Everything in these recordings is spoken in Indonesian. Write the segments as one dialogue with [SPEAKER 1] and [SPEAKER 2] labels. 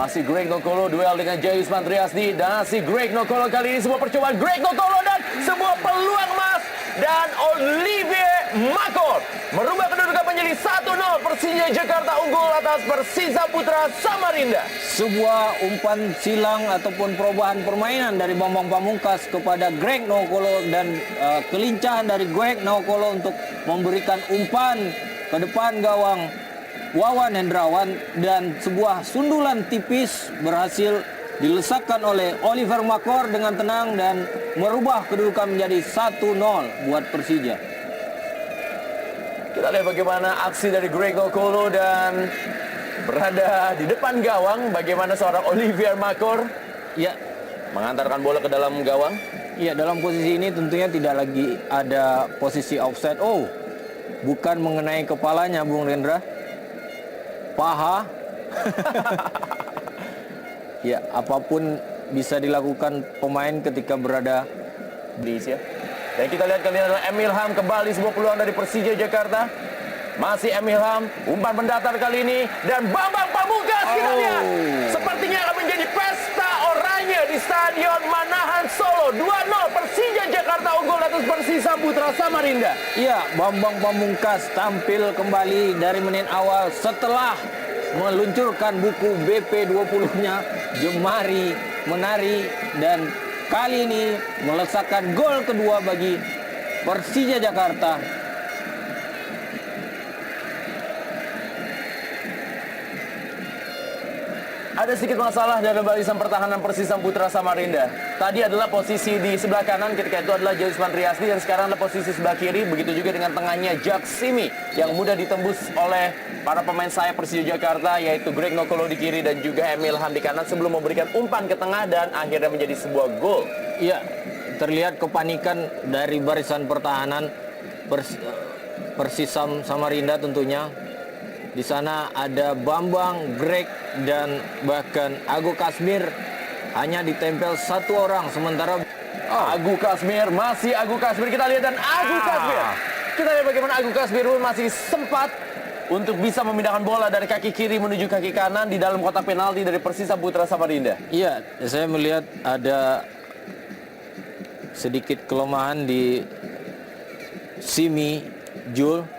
[SPEAKER 1] Masih Greg Nokolo duel dengan Jayusman Triasdi. Dan si Greg Nokolo kali ini sebuah percobaan Greg Nokolo dan sebuah peluang emas. Dan Olivier Makor merubah kedudukan menjadi 1-0. Persija Jakarta unggul atas Persisa Putra Samarinda.
[SPEAKER 2] Sebuah umpan silang ataupun perubahan permainan dari Bambang Pamungkas kepada Greg Nokolo dan kelincahan dari Greg Nokolo untuk memberikan umpan ke depan gawang Wawan Hendrawan dan sebuah sundulan tipis berhasil dilesakkan oleh Olivier Makor dengan tenang dan merubah kedudukan menjadi 1-0 buat Persija.
[SPEAKER 1] Kita lihat bagaimana aksi dari Greg Nokolo dan berada di depan gawang. Bagaimana seorang Olivier Makor
[SPEAKER 2] Ya,
[SPEAKER 1] mengantarkan bola ke dalam gawang.
[SPEAKER 2] ya, dalam posisi ini tentunya tidak lagi ada posisi offside. Oh, bukan mengenai kepalanya, Bung Rendra. Paha. Ya, apapun bisa dilakukan pemain ketika berada
[SPEAKER 1] di ya. Dan kita lihat kali ini adalah Emil Ham, kembali sebuah peluang dari Persija Jakarta. Masih Emil Ham, umpan mendatar kali ini dan Bambang Pamungkas kita lihat. Sepertinya akan menjadi pesta oranye di Stadion Manahan Solo. 2-0 Persija Jakarta unggul atas Persisa Putra Samarinda.
[SPEAKER 2] Iya, Bambang Pamungkas tampil kembali dari menit awal setelah meluncurkan buku BP20-nya Jemari Menari dan kali ini melesakkan gol kedua bagi Persija Jakarta.
[SPEAKER 1] Ada sedikit masalah dalam barisan pertahanan Persisa Putra Samarinda. Tadi adalah posisi di sebelah kanan, ketika itu adalah Jayusman Triasdi, dan sekarang adalah posisi sebelah kiri. Begitu juga dengan tengahnya Jack Simi yang mudah ditembus oleh para pemain sayap Persija Jakarta, yaitu Greg Nokolo di kiri dan juga Emil Ham di kanan sebelum memberikan umpan ke tengah dan akhirnya menjadi sebuah gol.
[SPEAKER 2] Iya, terlihat kepanikan dari barisan pertahanan Persisam Samarinda tentunya. Di sana ada Bambang, Greg, dan bahkan Agu Kasmir hanya ditempel satu orang. Sementara
[SPEAKER 1] Agu Kasmir, masih Agu Kasmir, kita lihat dan Agu Kasmir. Kita lihat bagaimana Agu Kasmir masih sempat untuk bisa memindahkan bola dari kaki kiri menuju kaki kanan di dalam kotak penalti dari Persisa Putra Samarinda.
[SPEAKER 2] iya, saya melihat ada sedikit kelemahan di Simi Jul.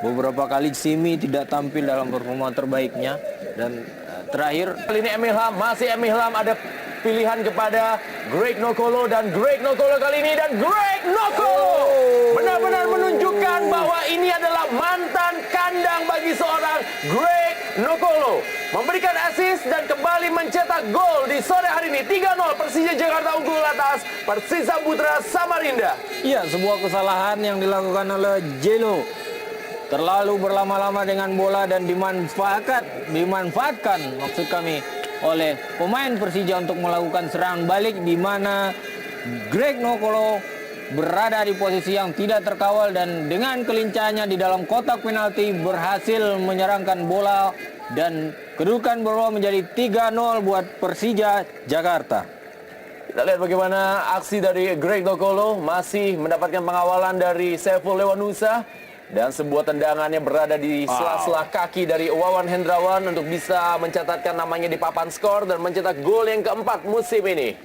[SPEAKER 2] Beberapa kali Simi tidak tampil dalam performa terbaiknya. Dan terakhir
[SPEAKER 1] Kali ini Emil Ham, masih Emil Ham, ada pilihan kepada Greg Nokolo dan Greg Nokolo kali ini dan Greg Nokolo benar-benar menunjukkan bahwa ini adalah mantan kandang bagi seorang Greg Nokolo. Memberikan assist dan kembali mencetak gol di sore hari ini. 3-0 Persija Jakarta unggul atas Persisa Putra Samarinda.
[SPEAKER 2] iya, sebuah kesalahan yang dilakukan oleh Jelo. Terlalu berlama-lama dengan bola dan dimanfaatkan maksud kami oleh pemain Persija untuk melakukan serangan balik, di mana Greg Nokolo berada di posisi yang tidak terkawal dan dengan kelincahannya di dalam kotak penalti berhasil menyerangkan bola dan kedudukan berubah menjadi 3-0 buat Persija Jakarta.
[SPEAKER 1] Kita lihat bagaimana aksi dari Greg Nokolo masih mendapatkan pengawalan dari Saiful Lewanusa. Dan sebuah tendangannya berada di sela-sela kaki dari Wawan Hendrawan untuk bisa mencatatkan namanya di papan skor dan mencetak gol yang keempat musim ini.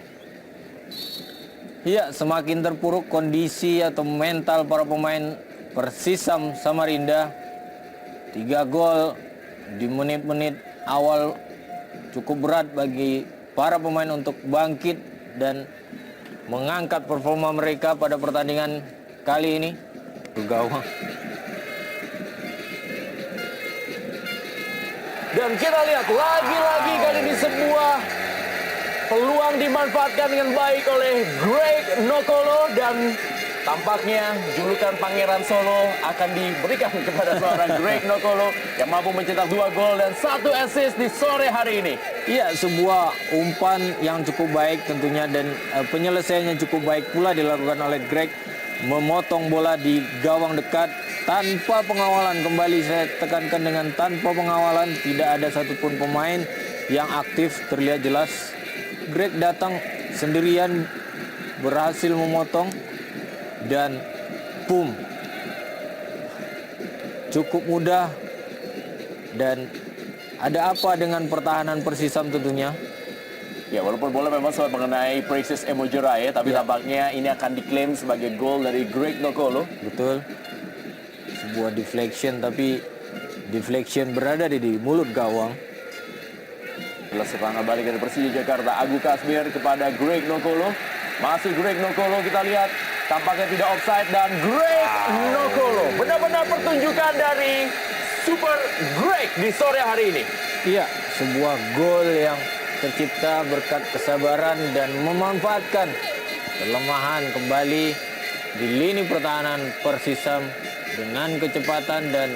[SPEAKER 2] Iya, semakin terpuruk kondisi atau mental para pemain Persisam Samarinda. 3 gol di menit-menit awal cukup berat bagi para pemain untuk bangkit dan mengangkat performa mereka pada pertandingan kali ini. Ke gawang.
[SPEAKER 1] Dan kita lihat lagi-lagi kali ini sebuah peluang dimanfaatkan dengan baik oleh Greg Nokolo dan tampaknya julukan Pangeran Solo akan diberikan kepada seorang Greg Nokolo yang mampu mencetak 2 gol dan 1 assist di sore hari ini.
[SPEAKER 2] Iya, sebuah umpan yang cukup baik tentunya dan penyelesaiannya cukup baik pula dilakukan oleh Greg, memotong bola di gawang dekat tanpa pengawalan. Kembali saya tekankan dengan tanpa pengawalan, tidak ada satupun pemain yang aktif. Terlihat jelas Greg datang sendirian berhasil memotong dan boom, cukup mudah dan Ada apa dengan pertahanan Persisam tentunya?
[SPEAKER 1] Ya, walaupun bola memang sempat mengenai Precious Emojorae, tapi
[SPEAKER 2] Ya.
[SPEAKER 1] tampaknya ini akan diklaim sebagai gol dari Greg Nokolo.
[SPEAKER 2] Betul. Sebuah deflection, tapi deflection berada di mulut gawang.
[SPEAKER 1] Jelas serangan balik dari Persija Jakarta. Agu Kasmir kepada Greg Nokolo. Masih Greg Nokolo, kita lihat tampaknya tidak offside, dan Greg Nokolo benar-benar pertunjukan dari Super Greg di sore hari ini.
[SPEAKER 2] Iya, sebuah gol yang tercipta berkat kesabaran dan memanfaatkan kelemahan kembali di lini pertahanan Persisam dengan kecepatan dan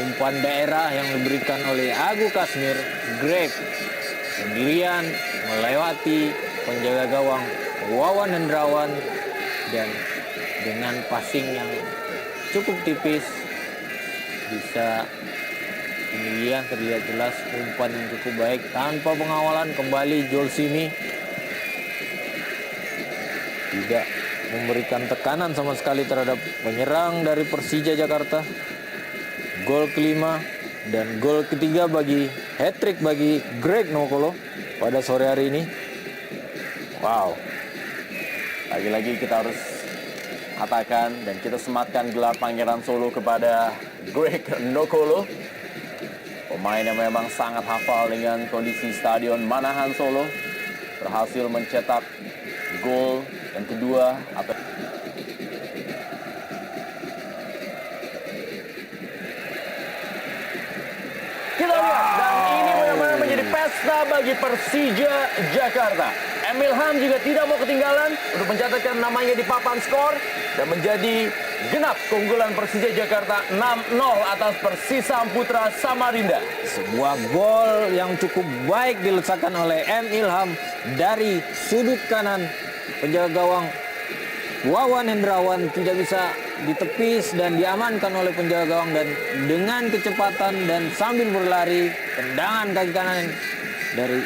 [SPEAKER 2] umpan daerah yang diberikan oleh Agu Kasmir. Greg sendirian melewati penjaga gawang Wawan Hendrawan, dan dengan passing yang cukup tipis bisa kemudian terlihat jelas umpan yang cukup baik tanpa pengawalan. Kembali Jolsimi tidak memberikan tekanan sama sekali terhadap penyerang dari Persija Jakarta. Gol kelima dan gol ketiga bagi hat-trick bagi Greg Nokolo pada sore hari ini.
[SPEAKER 1] Wow. Lagi-lagi kita harus katakan dan kita sematkan gelar Pangeran Solo kepada Greg Nokolo. Pemain yang memang sangat hafal dengan kondisi Stadion Manahan Solo. Berhasil mencetak gol yang kedua atau kita lihat, dan ini benar-benar menjadi pesta bagi Persija Jakarta. Emil Ham juga tidak mau ketinggalan untuk mencatatkan namanya di papan skor dan menjadi genap keunggulan Persija Jakarta 6-0 atas Persisam Putra Samarinda.
[SPEAKER 2] Sebuah gol yang cukup baik diletakkan oleh M. Ilham dari sudut kanan. Penjaga gawang Wawan Hendrawan tidak bisa ditepis dan diamankan oleh penjaga gawang, dan dengan kecepatan dan sambil berlari, tendangan kaki kanan dari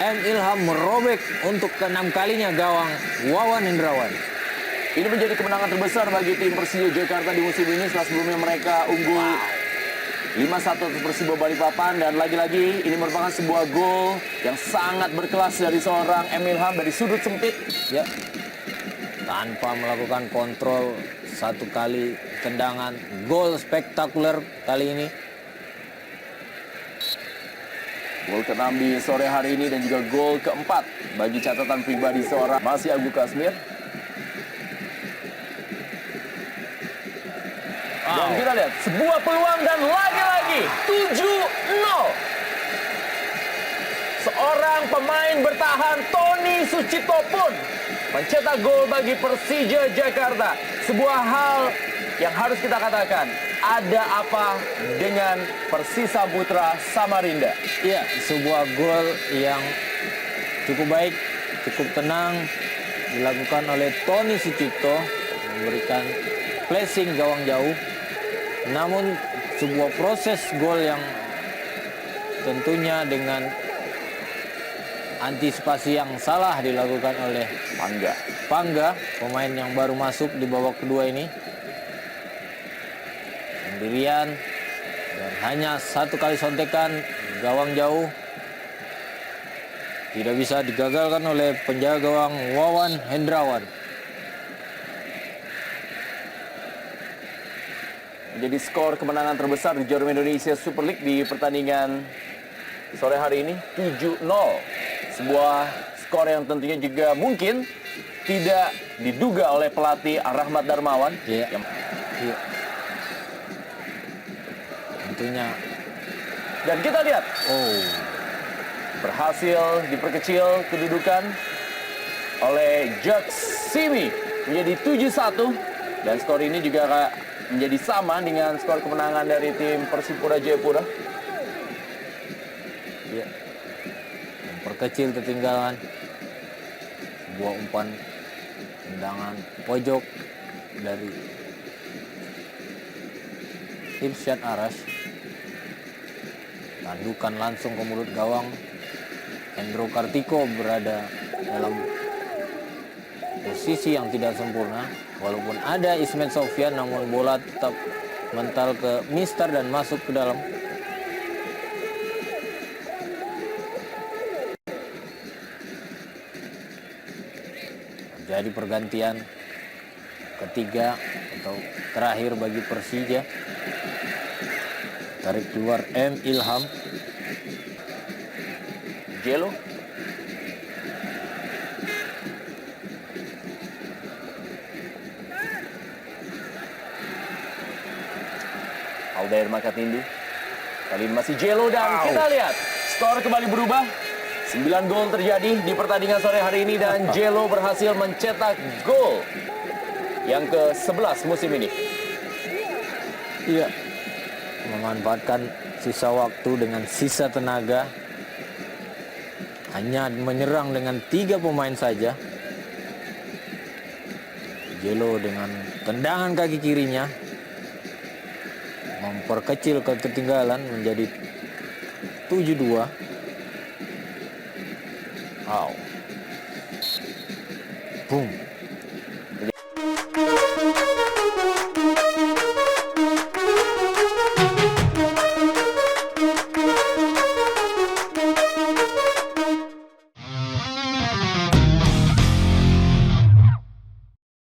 [SPEAKER 2] M. Ilham merobek untuk ke-6 kalinya gawang Wawan Hendrawan.
[SPEAKER 1] Ini menjadi kemenangan terbesar bagi tim Persija Jakarta di musim ini setelah sebelumnya mereka unggul 5-1 atas Persibo Balikpapan, dan lagi-lagi ini merupakan sebuah gol yang sangat berkelas dari seorang Emil Ham dari sudut sempit.
[SPEAKER 2] Ya, tanpa melakukan kontrol, satu kali tendangan, gol spektakuler kali ini.
[SPEAKER 1] Gol ke-6 di sore hari ini dan juga gol ke-4 bagi catatan pribadi seorang masih Agu Kasmir. Dan kita lihat sebuah peluang dan lagi-lagi 7-0. Seorang pemain bertahan Tony Sucipto pun mencetak gol bagi Persija Jakarta. Sebuah hal yang harus kita katakan, ada apa dengan Persisam Putra Samarinda?
[SPEAKER 2] Iya, sebuah gol yang cukup baik, cukup tenang dilakukan oleh Tony Sucipto, memberikan flashing gawang jauh. Namun sebuah proses gol yang tentunya dengan antisipasi yang salah dilakukan oleh Pangga, pemain yang baru masuk di babak kedua ini. Sendirian dan hanya satu kali sontekan gawang jauh, tidak bisa digagalkan oleh penjaga gawang Wawan Hendrawan.
[SPEAKER 1] Menjadi skor kemenangan terbesar di Jarum Indonesia Super League di pertandingan sore hari ini 7-0. Sebuah skor yang tentunya juga mungkin tidak diduga oleh pelatih Rahmat Darmawan.
[SPEAKER 2] Iya. Iya. Tentunya.
[SPEAKER 1] Dan kita lihat, berhasil diperkecil kedudukan oleh Jolsimi menjadi 7-1, dan skor ini juga menjadi sama dengan skor kemenangan dari tim Persipura Jayapura.
[SPEAKER 2] Ya. Memperkecil ketinggalan. Sebuah umpan tendangan pojok dari Irsyad Arash. Tandukan langsung ke mulut gawang. Hendro Kartiko berada dalam posisi yang tidak sempurna. Walaupun ada Ismet Sofyan, namun bola tetap mental ke Mister dan masuk ke dalam. Jadi pergantian ketiga atau terakhir bagi Persija. Tarik keluar M. Ilham.
[SPEAKER 1] Jelo. Aldair Makatindi. Kali ini masih Jelo dan kita lihat skor kembali berubah. 9 gol terjadi di pertandingan sore hari ini dan Jelo berhasil mencetak gol yang ke-11 musim ini.
[SPEAKER 2] Iya. Memanfaatkan sisa waktu dengan sisa tenaga. Hanya menyerang dengan 3 pemain saja. Jelo dengan tendangan kaki kirinya memperkecil ketertinggalan menjadi 7-2.
[SPEAKER 1] Wow.
[SPEAKER 2] Boom.